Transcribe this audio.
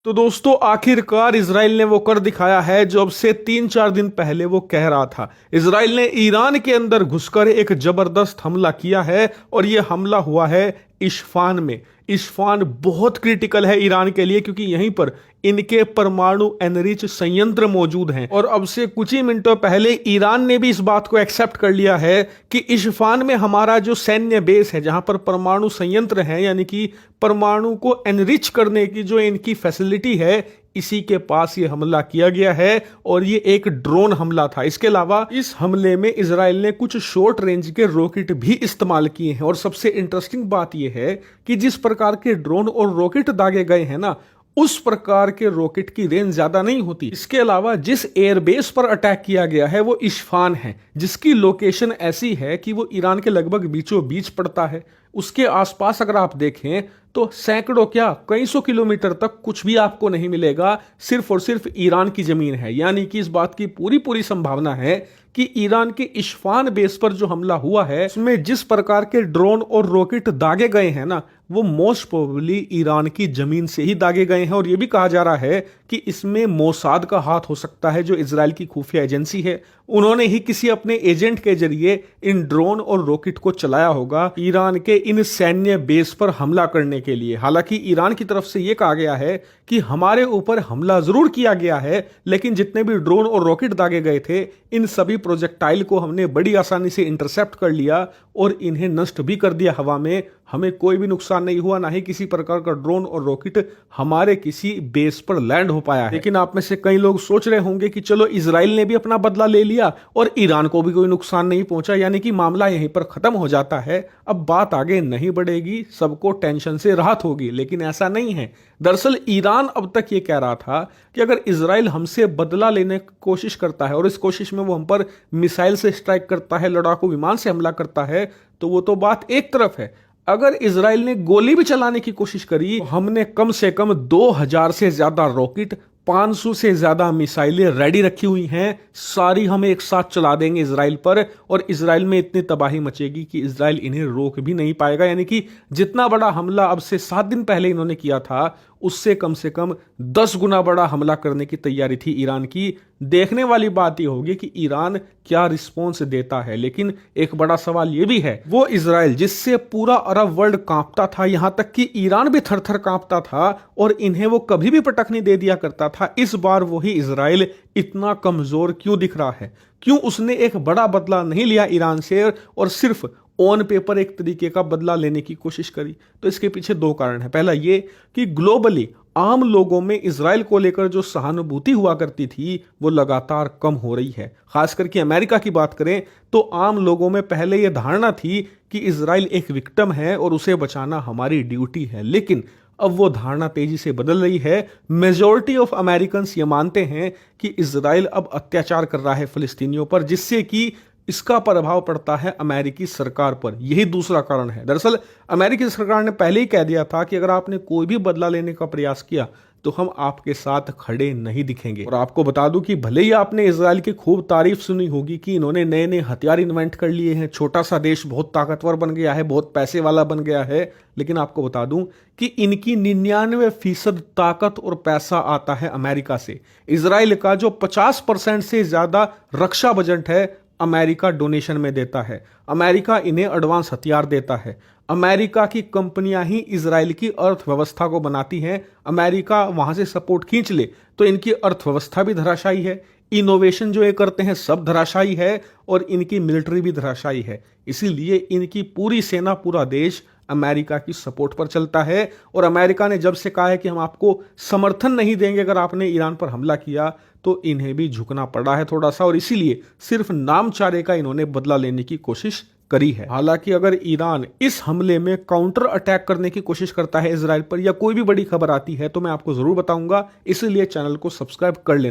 तो दोस्तों आखिरकार इजराइल ने वो कर दिखाया है जो अब से 3-4 दिन पहले वो कह रहा था। इजराइल ने ईरान के अंदर घुसकर एक जबरदस्त हमला किया है और ये हमला हुआ है इस्फान में। इस्फान बहुत क्रिटिकल है ईरान के लिए क्योंकि यहीं पर इनके परमाणु एनरिच संयंत्र मौजूद हैं और अब से कुछ ही मिनटों पहले ईरान ने भी इस बात को एक्सेप्ट कर लिया है कि इस्फान में हमारा जो सैन्य बेस है जहां पर परमाणु संयंत्र है यानी कि परमाणु को एनरिच करने की जो इनकी फैसिलिटी है इसी के पास ये हमला किया गया है और ये एक ड्रोन हमला था। इसके अलावा इस हमले में इजराइल ने कुछ शॉर्ट रेंज के रॉकेट भी इस्तेमाल किए हैं और सबसे इंटरेस्टिंग बात यह है कि जिस प्रकार के ड्रोन और रॉकेट दागे गए हैं ना उस प्रकार के रॉकेट की रेंज ज्यादा नहीं होती। इसके अलावा जिस एयरबेस पर अटैक किया गया है वो इस्फान है जिसकी लोकेशन ऐसी है कि वो ईरान के लगभग बीचों बीच पड़ता है। उसके आसपास अगर आप देखें तो सैकड़ों क्या कई सौ किलोमीटर तक कुछ भी आपको नहीं मिलेगा, सिर्फ और सिर्फ ईरान की जमीन है। यानी कि इस बात की पूरी पूरी संभावना है कि ईरान के इस्फान बेस पर जो हमला हुआ है उसमें जिस प्रकार के ड्रोन और रॉकेट दागे गए हैं ना वो मोस्ट प्रोबेबली ईरान की जमीन से ही दागे गए हैं। और यह भी कहा जा रहा है कि इसमें मोसाद का हाथ हो सकता है जो इजराइल की खुफिया एजेंसी है। उन्होंने ही किसी अपने एजेंट के जरिए इन ड्रोन और रॉकेट को चलाया होगा ईरान के इन सैन्य बेस पर हमला करने के लिए। हालांकि ईरान की तरफ से यह कहा गया है कि हमारे ऊपर हमला जरूर किया गया है लेकिन जितने भी ड्रोन और रॉकेट दागे गए थे इन सभी प्रोजेक्टाइल को हमने बड़ी आसानी से इंटरसेप्ट कर लिया और इन्हें नष्ट भी कर दिया हवा में। हमें कोई भी नुकसान नहीं हुआ, ना ही किसी प्रकार का ड्रोन और रॉकेट हमारे किसी बेस पर लैंड हो पाया है। लेकिन आप में से कई लोग सोच रहे होंगे कि चलो इजराइल ने भी अपना बदला ले लिया और ईरान को भी कोई नुकसान नहीं पहुंचा, यानी कि मामला यहीं पर खत्म हो जाता है, अब बात आगे नहीं बढ़ेगी, सबको टेंशन से राहत होगी। लेकिन ऐसा नहीं है। दरअसल ईरान अब तक ये कह रहा था कि अगर इजराइल हमसे बदला लेने की कोशिश करता है और इस कोशिश में वो हम पर मिसाइल से स्ट्राइक करता है, लड़ाकू विमान से हमला करता है, तो वो तो बात एक तरफ है। अगर इजराइल ने गोली भी चलाने की कोशिश करी तो हमने कम से कम 2000 से ज्यादा रॉकेट, 500 से ज्यादा मिसाइलें रेडी रखी हुई हैं। सारी हम एक साथ चला देंगे इजराइल पर और इजराइल में इतनी तबाही मचेगी कि इजराइल इन्हें रोक भी नहीं पाएगा। यानी कि जितना बड़ा हमला अब से 7 दिन पहले इन्होंने किया था उससे कम से कम 10 गुना बड़ा हमला करने की तैयारी थी ईरान की। देखने वाली बात यह होगी कि ईरान क्या रिस्पॉन्स देता है। लेकिन एक बड़ा सवाल यह भी है, वो इजराइल जिससे पूरा अरब वर्ल्ड कांपता था, यहां तक कि ईरान भी थर थर कांपता था और इन्हें वो कभी भी पटकनी दे दिया करता था, इस बार वही इजराइल इतना कमजोर क्यों दिख रहा है? क्यों उसने एक बड़ा बदला नहीं लिया ईरान से और सिर्फ ऑन पेपर एक तरीके का बदला लेने की कोशिश करी? तो इसके पीछे 2 कारण है। पहला ये कि ग्लोबली आम लोगों में इजराइल को लेकर जो सहानुभूति हुआ करती थी वो लगातार कम हो रही है। खास करके अमेरिका की बात करें तो आम लोगों में पहले यह धारणा थी कि इजराइल एक विक्टिम है और उसे बचाना हमारी ड्यूटी है, लेकिन अब वो धारणा तेजी से बदल रही है। मेजॉरिटी ऑफ अमेरिकन्स ये मानते हैं कि इजराइल अब अत्याचार कर रहा है फिलिस्तीनियों पर, जिससे कि इसका प्रभाव पड़ता है अमेरिकी सरकार पर। यही दूसरा कारण है। दरअसल अमेरिकी सरकार ने पहले ही कह दिया था कि अगर आपने कोई भी बदला लेने का प्रयास किया तो हम आपके साथ खड़े नहीं दिखेंगे। और आपको बता दूं कि भले ही आपने इजराइल की खूब तारीफ सुनी होगी कि इन्होंने नए नए हथियार इन्वेंट कर लिए हैं, छोटा सा देश बहुत ताकतवर बन गया है, बहुत पैसे वाला बन गया है, लेकिन आपको बता दूं कि इनकी 99% ताकत और पैसा आता है अमेरिका से। इजराइल का जो 50% से ज्यादा रक्षा बजट है अमेरिका डोनेशन में देता है। अमेरिका इन्हें एडवांस हथियार देता है। अमेरिका की कंपनियां ही इजराइल की अर्थव्यवस्था को बनाती हैं। अमेरिका वहां से सपोर्ट खींच ले तो इनकी अर्थव्यवस्था भी धराशायी है, इनोवेशन जो ये करते हैं सब धराशायी है और इनकी मिलिट्री भी धराशायी है। इसीलिए इनकी पूरी सेना, पूरा देश अमेरिका की सपोर्ट पर चलता है। और अमेरिका ने जब से कहा है कि हम आपको समर्थन नहीं देंगे अगर आपने ईरान पर हमला किया, तो इन्हें भी झुकना पड़ा है थोड़ा सा, और इसीलिए सिर्फ नामचारे का इन्होंने बदला लेने की कोशिश करी है। हालांकि अगर ईरान इस हमले में काउंटर अटैक करने की कोशिश करता है इजराइल पर या कोई भी बड़ी खबर आती है तो मैं आपको जरूर बताऊंगा, इसलिए चैनल को सब्सक्राइब कर लेना।